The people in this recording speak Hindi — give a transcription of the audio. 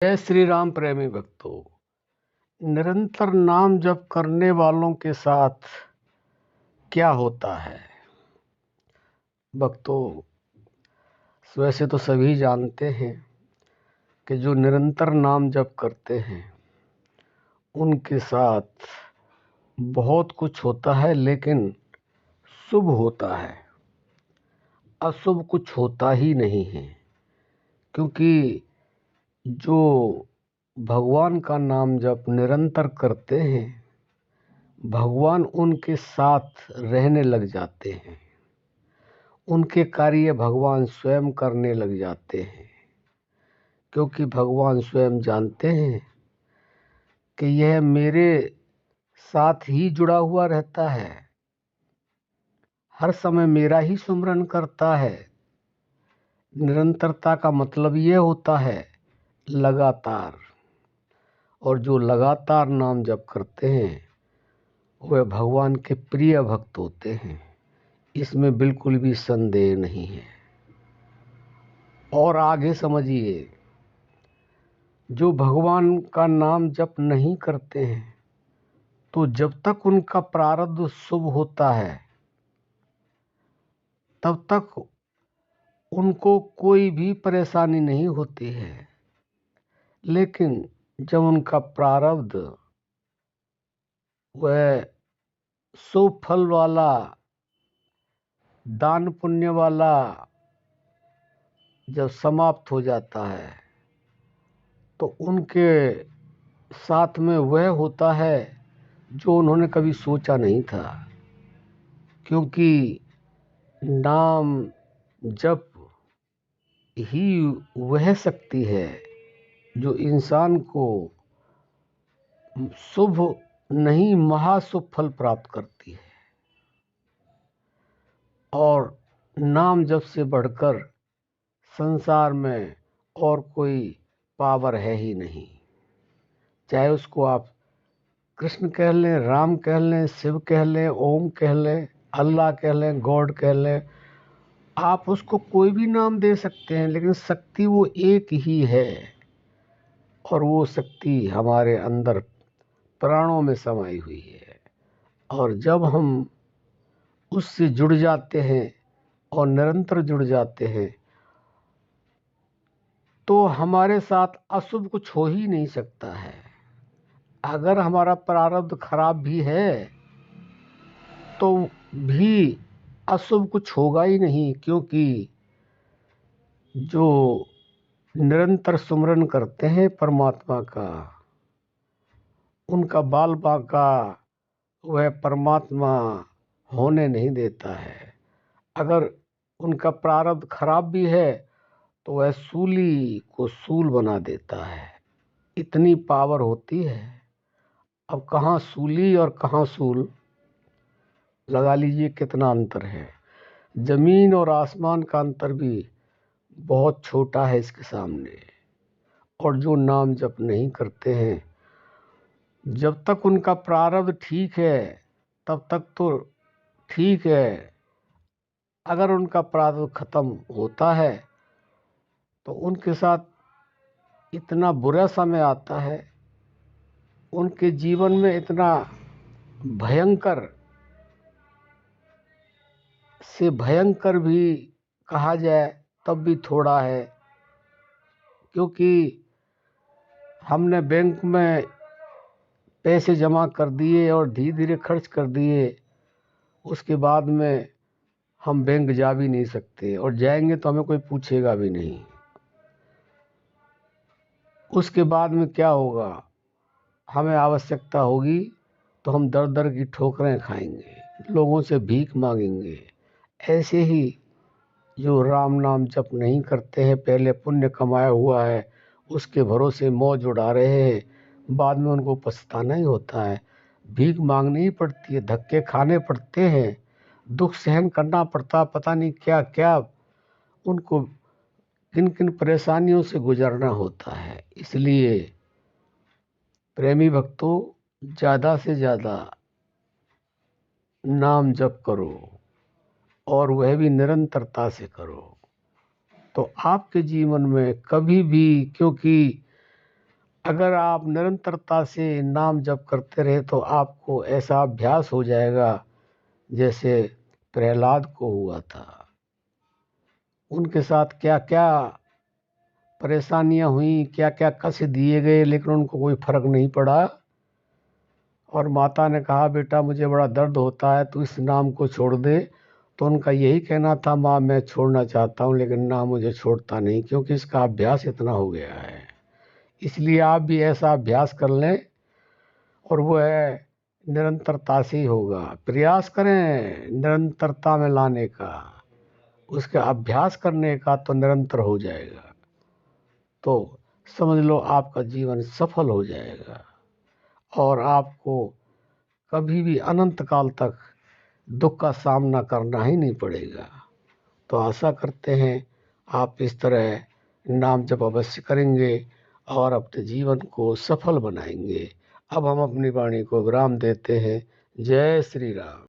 जय श्री राम प्रेमी भक्तों। निरंतर नाम जप करने वालों के साथ क्या होता है भक्तों? वैसे तो सभी जानते हैं कि जो निरंतर नाम जप करते हैं उनके साथ बहुत कुछ होता है, लेकिन शुभ होता है, अशुभ कुछ होता ही नहीं है। क्योंकि जो भगवान का नाम जप निरंतर करते हैं, भगवान उनके साथ रहने लग जाते हैं, उनके कार्य भगवान स्वयं करने लग जाते हैं। क्योंकि भगवान स्वयं जानते हैं कि यह मेरे साथ ही जुड़ा हुआ रहता है, हर समय मेरा ही सुमिरन करता है। निरंतरता का मतलब यह होता है लगातार, और जो लगातार नाम जप करते हैं वह भगवान के प्रिय भक्त होते हैं, इसमें बिल्कुल भी संदेह नहीं है। और आगे समझिए, जो भगवान का नाम जप नहीं करते हैं तो जब तक उनका प्रारब्ध शुभ होता है तब तक उनको कोई भी परेशानी नहीं होती है। लेकिन जब उनका प्रारब्ध वह शुभ फल वाला, दान पुण्य वाला जब समाप्त हो जाता है तो उनके साथ में वह होता है जो उन्होंने कभी सोचा नहीं था। क्योंकि नाम जप ही वह शक्ति है जो इंसान को शुभ नहीं महाशुभ फल प्राप्त करती है। और नाम जप से बढ़कर संसार में और कोई पावर है ही नहीं। चाहे उसको आप कृष्ण कह लें, राम कह लें, शिव कह लें, ओम कह लें, अल्लाह कह लें, गॉड कह लें, आप उसको कोई भी नाम दे सकते हैं, लेकिन शक्ति वो एक ही है। और वो शक्ति हमारे अंदर प्राणों में समाई हुई है। और जब हम उससे जुड़ जाते हैं और निरंतर जुड़ जाते हैं तो हमारे साथ अशुभ कुछ हो ही नहीं सकता है। अगर हमारा प्रारब्ध खराब भी है तो भी अशुभ कुछ होगा ही नहीं। क्योंकि जो निरंतर सुमिरन करते हैं परमात्मा का, उनका बाल बांका वह परमात्मा होने नहीं देता है। अगर उनका प्रारब्ध खराब भी है तो वह सूली को सूल बना देता है। इतनी पावर होती है। अब कहाँ सूली और कहाँ सूल, लगा लीजिए कितना अंतर है। जमीन और आसमान का अंतर भी बहुत छोटा है इसके सामने। और जो नाम जप नहीं करते हैं, जब तक उनका प्रारब्ध ठीक है तब तक तो ठीक है। अगर उनका प्रारब्ध खत्म होता है तो उनके साथ इतना बुरा समय आता है, उनके जीवन में इतना भयंकर से भयंकर भी कहा जाए तब भी थोड़ा है। क्योंकि हमने बैंक में पैसे जमा कर दिए और धीरे धीरे खर्च कर दिए, उसके बाद में हम बैंक जा भी नहीं सकते, और जाएंगे तो हमें कोई पूछेगा भी नहीं। उसके बाद में क्या होगा, हमें आवश्यकता होगी तो हम दर दर की ठोकरें खाएंगे, लोगों से भीख मांगेंगे। ऐसे ही जो राम नाम जप नहीं करते हैं, पहले पुण्य कमाया हुआ है उसके भरोसे मौज उड़ा रहे हैं, बाद में उनको पछताना ही होता है। भीख मांगनी ही पड़ती है, धक्के खाने पड़ते हैं, दुख सहन करना पड़ता, पता नहीं क्या क्या उनको किन किन परेशानियों से गुजरना होता है। इसलिए प्रेमी भक्तों, ज़्यादा से ज़्यादा नाम जप करो, और वह भी निरंतरता से करो, तो आपके जीवन में कभी भी, क्योंकि अगर आप निरंतरता से नाम जप करते रहे तो आपको ऐसा अभ्यास हो जाएगा जैसे प्रहलाद को हुआ था। उनके साथ क्या क्या परेशानियां हुई, क्या क्या कष्ट दिए गए, लेकिन उनको कोई फर्क नहीं पड़ा। और माता ने कहा बेटा मुझे बड़ा दर्द होता है, तू इस नाम को छोड़ दे। तो उनका यही कहना था माँ मैं छोड़ना चाहता हूँ लेकिन नाम मुझे छोड़ता नहीं, क्योंकि इसका अभ्यास इतना हो गया है। इसलिए आप भी ऐसा अभ्यास कर लें और वो है निरंतरता से ही होगा। प्रयास करें निरंतरता में लाने का, उसका अभ्यास करने का, तो निरंतर हो जाएगा। तो समझ लो आपका जीवन सफल हो जाएगा और आपको कभी भी अनंत काल तक दुख का सामना करना ही नहीं पड़ेगा। तो आशा करते हैं आप इस तरह नाम जप अवश्य करेंगे और अपने जीवन को सफल बनाएंगे। अब हम अपनी वाणी को विराम देते हैं। जय श्री राम।